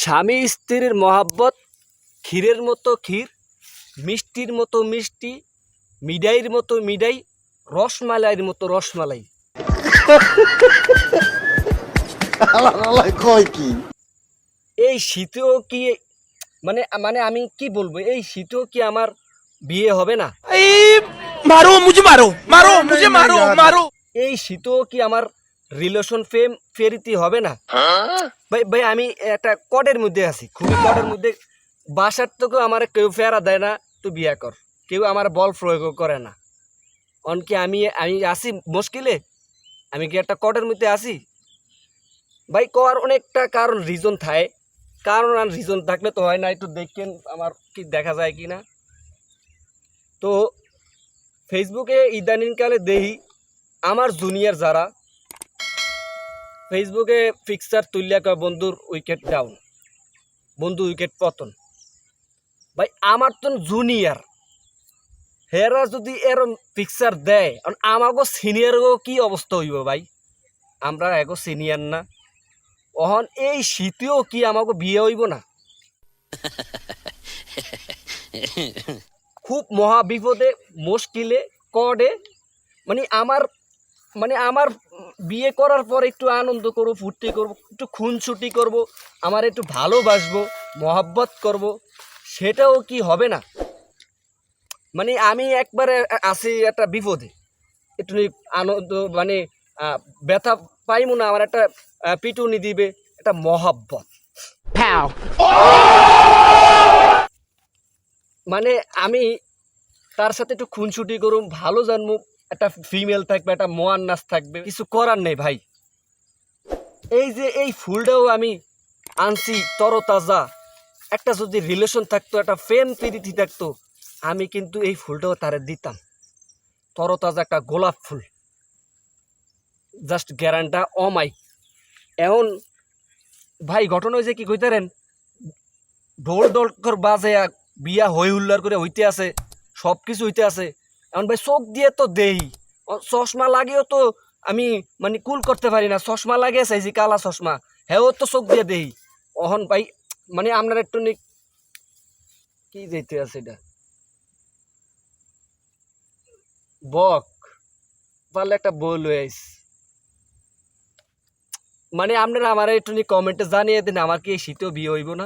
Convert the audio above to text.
স্বামী স্ত্রীর মহাব্বত ক্ষীরের মতো ক্ষীর, মিষ্টির মতো মিষ্টি, মিঠাইয়ের মতো মিঠাই, রসমালাইয়ের মতো রসমালাই। কয় কি এই শীতেও কি মানে মানে আমি কি বলবো, এই শীতেও কি আমার বিয়ে হবে না? मारो मुझे मारो मारो मुझे मारो मारो এই শীতেও কি আমার রিলেশন ফেরিতে হবে না? ভাই ভাই আমি একটা কটের মধ্যে আছি, খুবই কটের মধ্যে। বাসার থেকেও আমার কেউ ফেরা দেয় না তুই বিয়ে কর, কেউ আমার বল প্রয়োগ করে না। অনকি আমি আমি আসি মুশকিলে, আমি কি একটা কটের মধ্যে আসি ভাই? কর অনেকটা কারণ রিজন থাকে, কারণ আর রিজন থাকলে তো হয় না। একটু দেখেন আমার কি দেখা যায় কি না। তো ফেসবুকে ইদানিংকালে দেখি আমার জুনিয়র যারা ফেসবুকে ফিক্সার তুলিয়া কয় বন্ধুর উইকেট ডাউন, বন্ধু উইকেট পতন। ভাই আমার তো জুনিয়র, হেরা যদি এরম ফিক্সার দেয়, আমাকে সিনিয়রও কি অবস্থা হইব ভাই? আমরা এগো সিনিয়র না? অহন এই শীতেও কি আমাকে বিয়ে হইব না? খুব মহা বিপদে মুশকিলে কডে। মানে আমার বিয়ে করার পর একটু আনন্দ করবো, ফুর্তি করবো, একটু খুনছুটি করব, আমার একটু ভালোবাসবো, মহব্বত করব, সেটাও কি হবে না? মানে আমি একবারে আছি একটা বিপদে, একটু আনন্দ মানে ব্যথা পাইমু না, আমার একটা পিটুনি দিবে, একটা মহব্বত। মানে আমি তার সাথে একটু খুনছুটি করুম, ভালো জানবো, একটা ফিমেল থাকবে, একটা মোয়ান্নাস থাকবে, কিছু করার নেই ভাই। এই যে এই ফুলটাও আমি আনছি তরতাজা, একটা যদি রিলেশন থাকতো, একটা প্রেম প্রীতি থাকতো, আমি কিন্তু এই ফুলটাও তারে দিতাম। তরতাজা একটা গোলাপ ফুল, জাস্ট গ্যারান্টা অমাই। এখন ভাই ঘটনা হয়েছে কি কইতারেন, ঢোল ঢোল করে বাজে, বিয়া হই হুল্লার করে হইতে আছে, সব কিছু হইতে আছে। এখন ভাই চোখ দিয়ে তো দেই, চশমা লাগেও তো আমি মানে কুল করতে পারি না। চশমা লাগে চাইছি, কালা চশমা, হ্যাঁ তো চোখ দিয়ে দেই। অহন ভাই মানে আপনার একটু কি যেতে আছে এটা, বক পারলে একটা বই লয়ে আইস। মানে আপনারা আমার একটু কমেন্টে জানিয়ে দিন, আমার কি এই শীতেও বিয়ে হইব না?